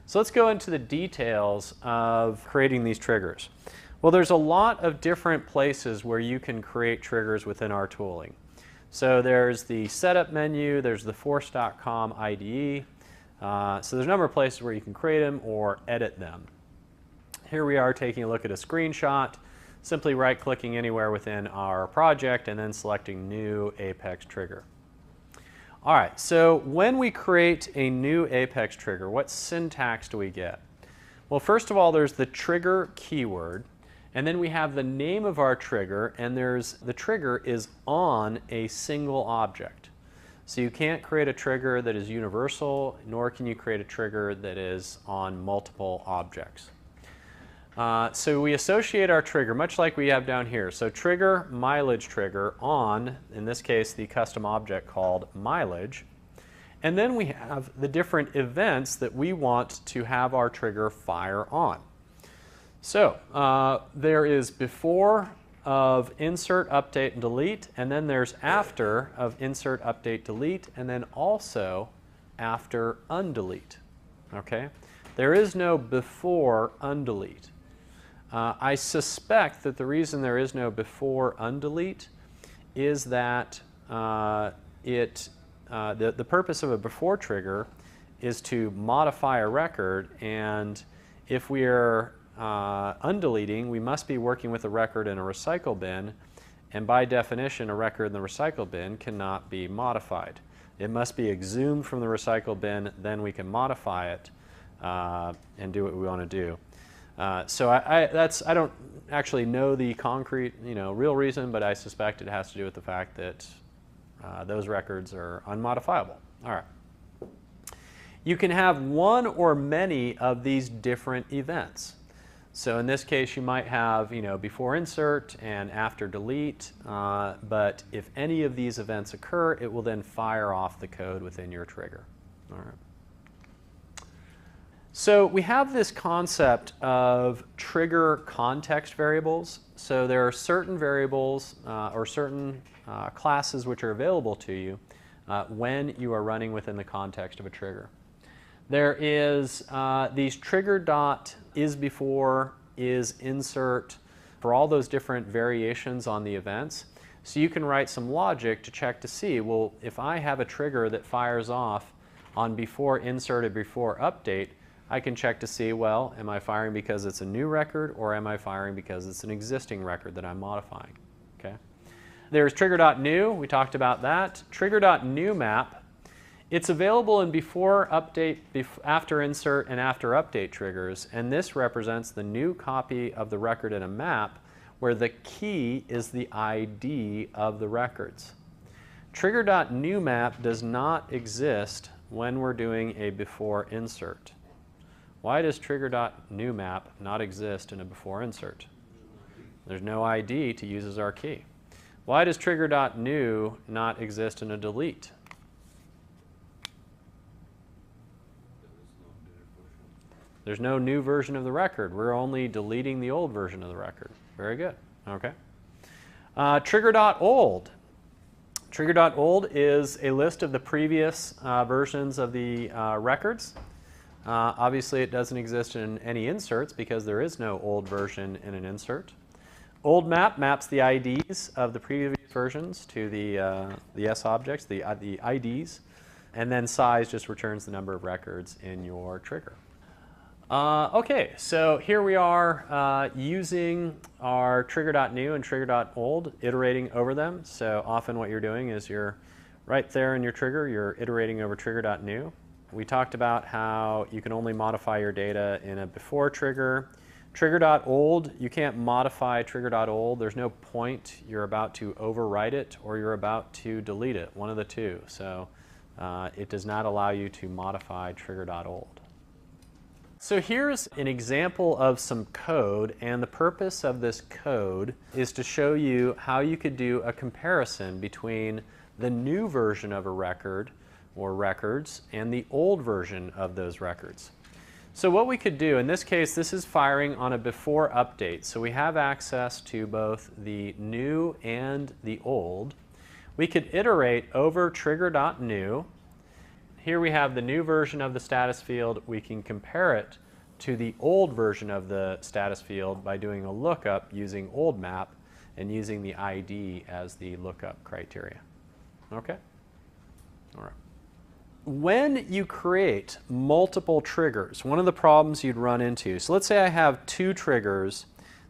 So let's go into the details of creating these triggers. Well, there's a lot of different places where you can create triggers within our tooling. So there's the setup menu, there's the Force.com IDE. So there's a number of places where you can create them or edit them. Here we are taking a look at a screenshot, simply right-clicking anywhere within our project and then selecting New Apex Trigger. All right, so when we create a new Apex trigger, what syntax do we get? Well, first of all, there's the trigger keyword, and then we have the name of our trigger, and the trigger is on a single object. So you can't create a trigger that is universal, nor can you create a trigger that is on multiple objects. So we associate our trigger, much like we have down here. So trigger mileage trigger on, in this case, the custom object called mileage. And then we have the different events that we want to have our trigger fire on. So there is before of insert, update, and delete, and then there's after of insert, update, delete, and then also after undelete. Okay? There is no before undelete. I suspect that the reason there is no before undelete is that the purpose of a before trigger is to modify a record, and if we are undeleting, we must be working with a record in a recycle bin, and by definition a record in the recycle bin cannot be modified. It must be exhumed from the recycle bin, then we can modify it and do what we want to do. So I don't actually know the concrete, real reason, but I suspect it has to do with the fact that those records are unmodifiable. All right. You can have one or many of these different events. So in this case, you might have, before insert and after delete, but if any of these events occur, it will then fire off the code within your trigger. All right. So we have this concept of trigger context variables. So there are certain variables or certain classes which are available to you when you are running within the context of a trigger. There is these trigger dot is before, is insert, for all those different variations on the events. So you can write some logic to check to see, well, if I have a trigger that fires off on before insert or before update, I can check to see, well, am I firing because it's a new record, or am I firing because it's an existing record that I'm modifying? Okay. There's trigger.new, we talked about that. Trigger.new map, it's available in before update, after insert, and after update triggers, and this represents the new copy of the record in a map where the key is the ID of the records. Trigger.new map does not exist when we're doing a before insert. Why does trigger.new map not exist in a before insert? There's no ID to use as our key. Why does trigger.new not exist in a delete? There's no new version of the record. We're only deleting the old version of the record. Very good. Okay. Trigger.old. Trigger.old is a list of the previous versions of the records. Obviously, it doesn't exist in any inserts because there is no old version in an insert. Old map maps the IDs of the previous versions to the S objects, the IDs, and then size just returns the number of records in your trigger. Okay, so here we are using our trigger.new and trigger.old, iterating over them. So often what you're doing is you're right there in your trigger, you're iterating over trigger.new. We talked about how you can only modify your data in a before trigger. Trigger.old, you can't modify trigger.old. There's no point. You're about to overwrite it or you're about to delete it, one of the two. So it does not allow you to modify trigger.old. So here's an example of some code, and the purpose of this code is to show you how you could do a comparison between the new version of a record or records and the old version of those records. So what we could do, in this case, this is firing on a before update, so we have access to both the new and the old. We could iterate over trigger.new. here we have the new version of the status field. We can compare it to the old version of the status field by doing a lookup using old map and using the ID as the lookup criteria. Okay? All right. When you create multiple triggers, one of the problems you'd run into, so let's say I have 2 triggers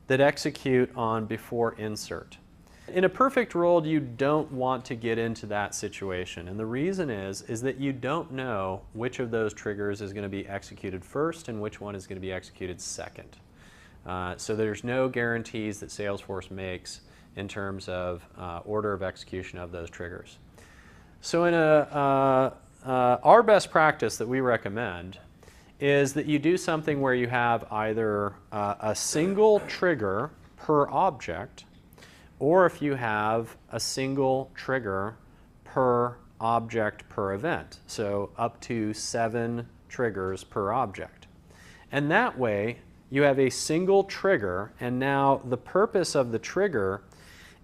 that execute on before insert. In a perfect world, you don't want to get into that situation, and the reason is that you don't know which of those triggers is going to be executed first and which one is going to be executed second. So there's no guarantees that Salesforce makes in terms of order of execution of those triggers. So in our best practice that we recommend is that you do something where you have either a single trigger per object, or if you have a single trigger per object per event, so up to 7 triggers per object. And that way, you have a single trigger, and now the purpose of the trigger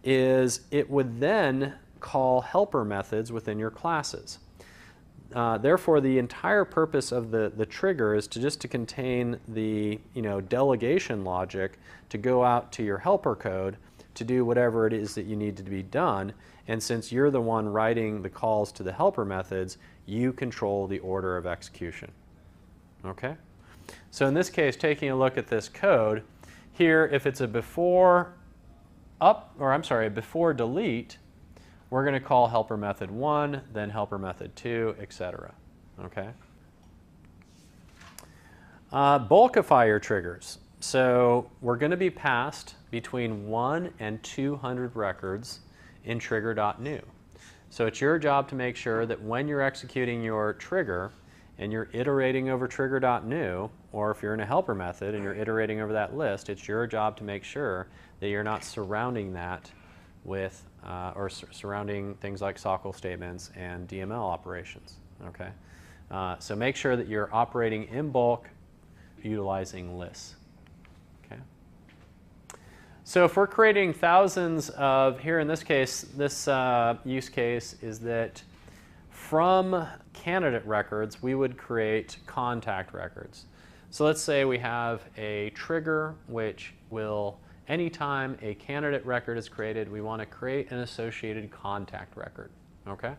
is it would then call helper methods within your classes. Therefore, the entire purpose of the trigger is to contain the delegation logic to go out to your helper code to do whatever it is that you need to be done. And since you're the one writing the calls to the helper methods, you control the order of execution. Okay? So in this case, taking a look at this code, here if it's a before delete, we're going to call helper method 1, then helper method 2, etc. Okay? Bulkifier triggers. So we're going to be passed between 1 and 200 records in trigger.new. So it's your job to make sure that when you're executing your trigger and you're iterating over trigger.new, or if you're in a helper method and you're iterating over that list, it's your job to make sure that you're not surrounding that with surrounding things like SOQL statements and DML operations. Okay? So make sure that you're operating in bulk utilizing lists. Okay? So if we're creating thousands of, here in this case, this use case is that from candidate records, we would create contact records. So let's say we have a trigger which will, anytime a candidate record is created, we want to create an associated contact record. Okay?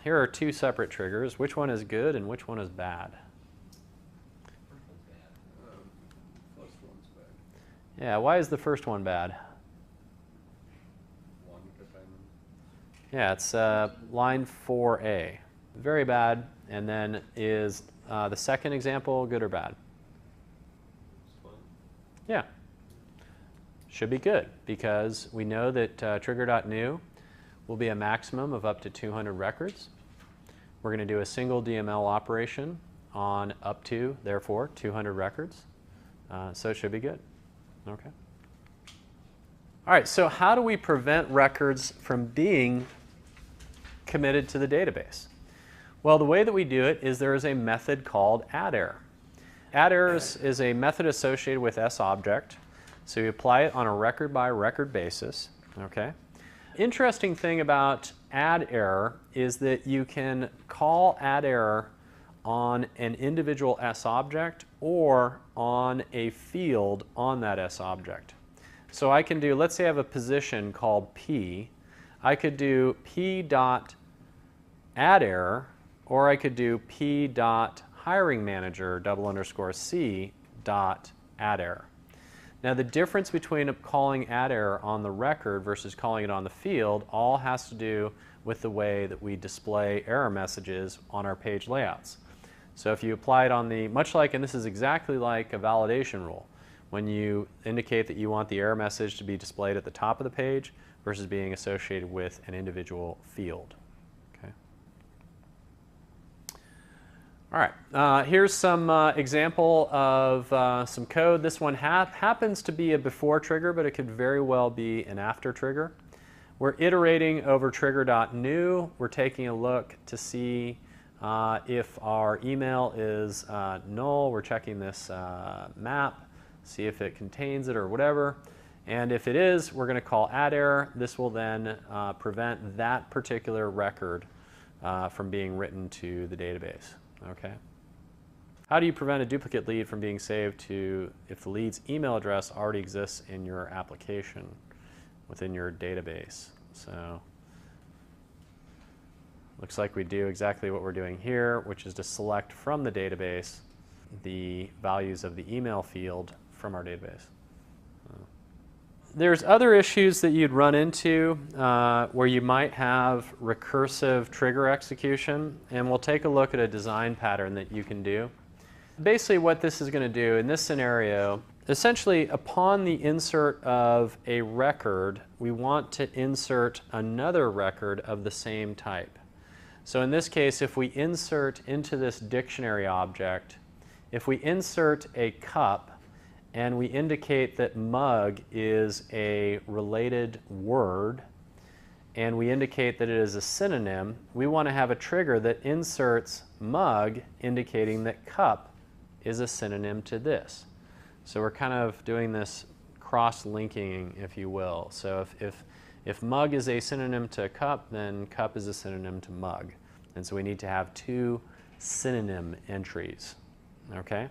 Here are 2 separate triggers. Which one is good and which one is bad? Yeah, why is the first one bad? Yeah, it's line 4A. Very bad. And then is the second example good or bad? Yeah. Should be good, because we know that trigger.new will be a maximum of up to 200 records. We're going to do a single DML operation on up to, therefore, 200 records. So it should be good. Okay. All right, so how do we prevent records from being committed to the database? Well, the way that we do it is there is a method called addErr. addErr is a method associated with SObject. So you apply it on a record-by-record basis. Okay. Interesting thing about addErr is that you can call addErr on an individual SObject or on a field on that SObject. So I can do, let's say I have a position called P. I could do p.addErr, or I could do p.hiringmanager:_c.addErr. Now the difference between calling addErr on the record versus calling it on the field all has to do with the way that we display error messages on our page layouts. So if you apply it on the, much like, and this is exactly like a validation rule, when you indicate that you want the error message to be displayed at the top of the page versus being associated with an individual field. Okay. All right, here's some example of some code. This one happens to be a before trigger, but it could very well be an after trigger. We're iterating over trigger.new. We're taking a look to see if our email is null. We're checking this map, see if it contains it or whatever. And if it is, we're going to call addErr. This will then prevent that particular record from being written to the database. Okay. How do you prevent a duplicate lead from being saved to if the lead's email address already exists in your application within your database? So looks like we do exactly what we're doing here, which is to select from the database the values of the email field from our database. There's other issues that you'd run into where you might have recursive trigger execution, and we'll take a look at a design pattern that you can do. Basically what this is going to do in this scenario, essentially upon the insert of a record, we want to insert another record of the same type. So in this case, if we insert into this dictionary object, if we insert a cup and we indicate that mug is a related word, and we indicate that it is a synonym, we want to have a trigger that inserts mug indicating that cup is a synonym to this. So we're kind of doing this cross-linking, if you will. So if mug is a synonym to cup, then cup is a synonym to mug. And so we need to have two synonym entries. Okay?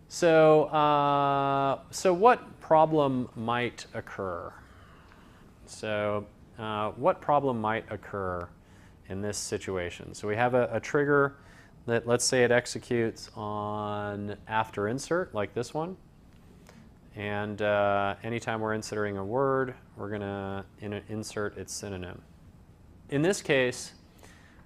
So, so what problem might occur? So what problem might occur in this situation? So we have a trigger that, let's say it executes on after insert, like this one. And anytime we're inserting a word, we're going to insert its synonym. In this case,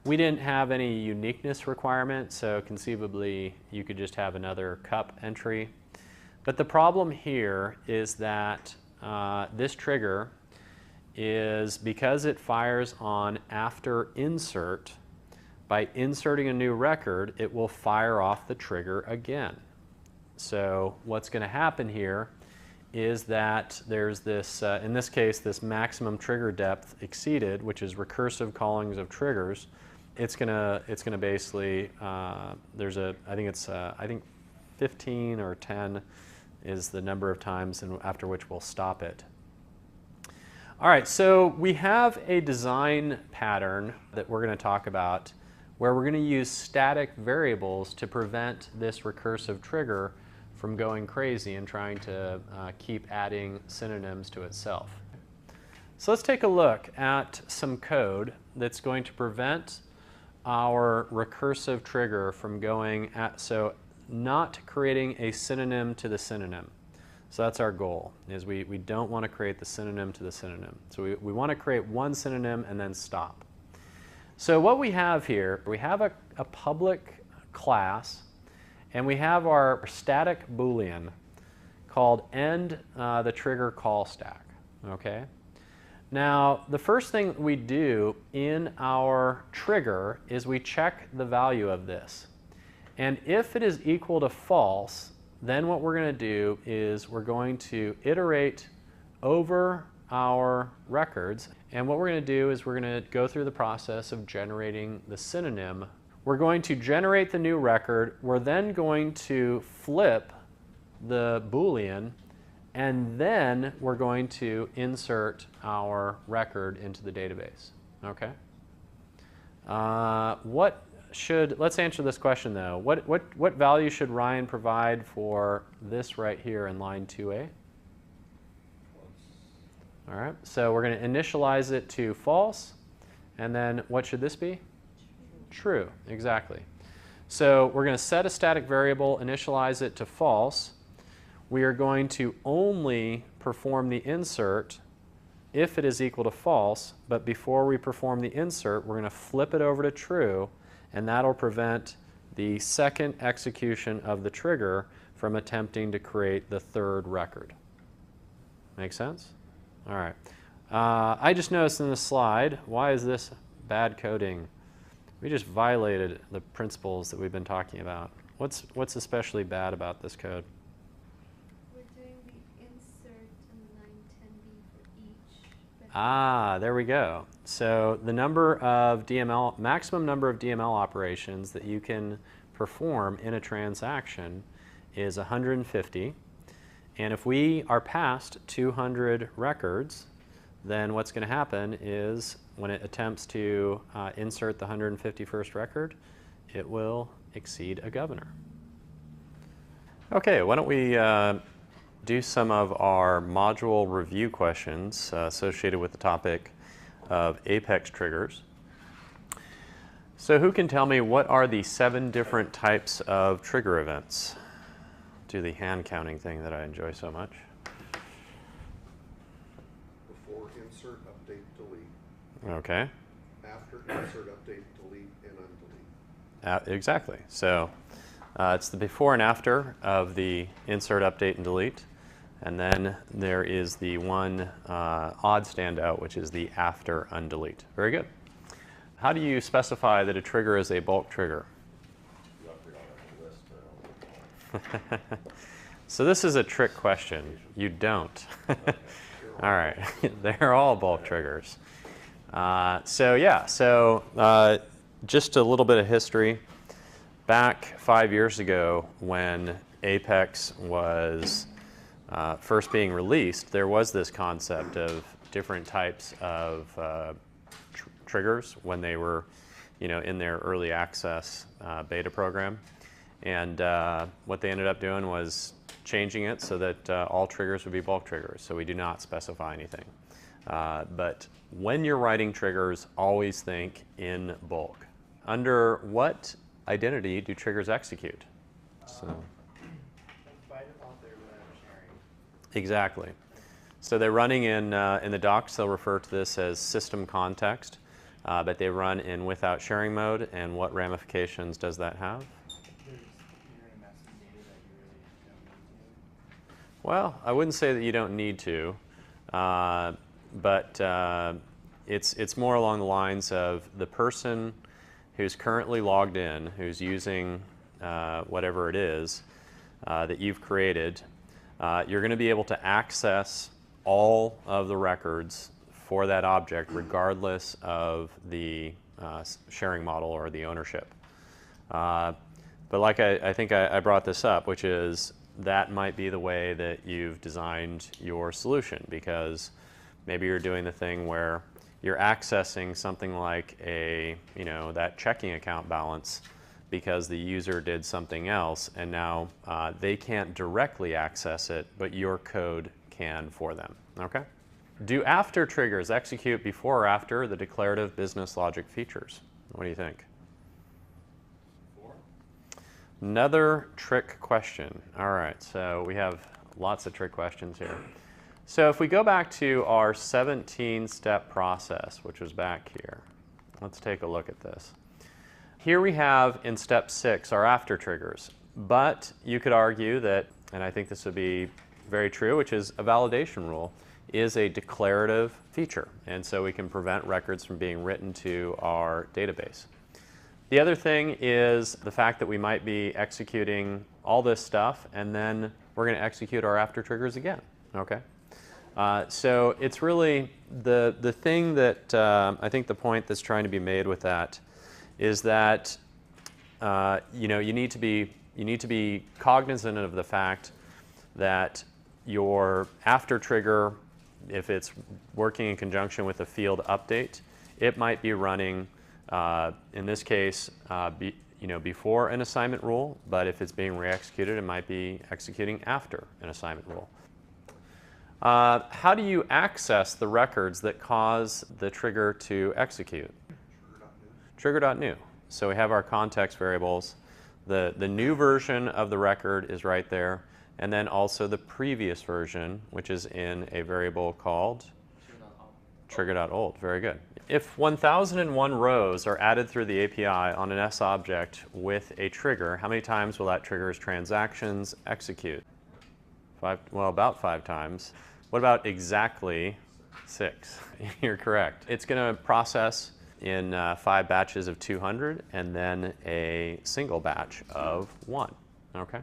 we didn't have any uniqueness requirement, so conceivably you could just have another cup entry. But the problem here is that this trigger is, because it fires on after insert, by inserting a new record, it will fire off the trigger again. So what's going to happen here is that there's this, in this case, this maximum trigger depth exceeded, which is recursive callings of triggers. It's gonna basically, there's a, I think 15 or 10 is the number of times after which we'll stop it. All right, so we have a design pattern that we're going to talk about where we're going to use static variables to prevent this recursive trigger from going crazy and trying to keep adding synonyms to itself. So let's take a look at some code that's going to prevent our recursive trigger from going at, so not creating a synonym to the synonym. So that's our goal, is we don't want to create the synonym to the synonym. So we want to create one synonym and then stop. So what we have here, we have a public class, and we have our static Boolean called end the trigger call stack. Okay? Now, the first thing we do in our trigger is we check the value of this. And if it is equal to false, then what we're going to do is we're going to iterate over our records. And what we're going to do is we're going to go through the process of generating the synonym. We're going to generate the new record. We're then going to flip the Boolean, and then we're going to insert our record into the database. Okay? Let's answer this question though. What value should Ryan provide for this right here in line 2A? All right, so we're going to initialize it to false, and then what should this be? True, exactly. So we're going to set a static variable, initialize it to false. We are going to only perform the insert if it is equal to false, but before we perform the insert, we're going to flip it over to true, and that'll prevent the second execution of the trigger from attempting to create the third record. Make sense? All right. I just noticed in this slide, why is this bad coding? We just violated the principles that we've been talking about. What's especially bad about this code? We're doing the insert in line 10b for each. Ah, there we go. So the number of DML, maximum number of DML operations that you can perform in a transaction is 150. And if we are past 200 records, then what's going to happen is when it attempts to insert the 151st record, it will exceed a governor. Okay, why don't we do some of our module review questions associated with the topic of Apex triggers. So who can tell me what are the 7 different types of trigger events? Do the hand counting thing that I enjoy so much. Before insert, update, delete. Okay. After insert, update, delete, and undelete. Exactly. So it's the before and after of the insert, update, and delete. And then there is the one odd standout, which is the after undelete. Very good. How do you specify that a trigger is a bulk trigger? So this is a trick question. You don't. All right. They're all bulk triggers. So just a little bit of history. Back 5 years ago when Apex was first being released, there was this concept of different types of triggers when they were, in their early access beta program. And what they ended up doing was changing it so that all triggers would be bulk triggers. So we do not specify anything. But when you're writing triggers, always think in bulk. Under what identity do triggers execute? So. By default, they're without sharing. Exactly. So they're running in the docs. They'll refer to this as system context, but they run in without sharing mode. And what ramifications does that have? You're in a mess of data that you really don't need to. Well, I wouldn't say that you don't need to, but it's more along the lines of the person who's currently logged in, who's using whatever it is that you've created. You're going to be able to access all of the records for that object regardless of the sharing model or the ownership. But like I think I brought this up, which is that might be the way that you've designed your solution, because maybe you're doing the thing where you're accessing something like that checking account balance because the user did something else, and now they can't directly access it, but your code can for them. Okay? Do after triggers execute before or after the declarative business logic features? What do you think? Another trick question. All right, so we have lots of trick questions here. So if we go back to our 17-step process, which was back here, let's take a look at this. Here we have in step 6 our after triggers, but you could argue that, and I think this would be very true, which is a validation rule is a declarative feature, and so we can prevent records from being written to our database. The other thing is the fact that we might be executing all this stuff, and then we're going to execute our after triggers again. Okay? So it's really the thing that I think the point that's trying to be made with that is that you need to be cognizant of the fact that your after trigger, if it's working in conjunction with a field update, it might be running in this case before an assignment rule, but if it's being re-executed, it might be executing after an assignment rule. How do you access the records that cause the trigger to execute? Trigger.new. So we have our context variables. The new version of the record is right there, and then also the previous version, which is in a variable called trigger.old. Very good. If 1001 rows are added through the API on an S object with a trigger, how many times will that trigger's transactions execute? About 5 times. What about exactly 6? You're correct. It's going to process in 5 batches of 200 and then a single batch of 1. Okay?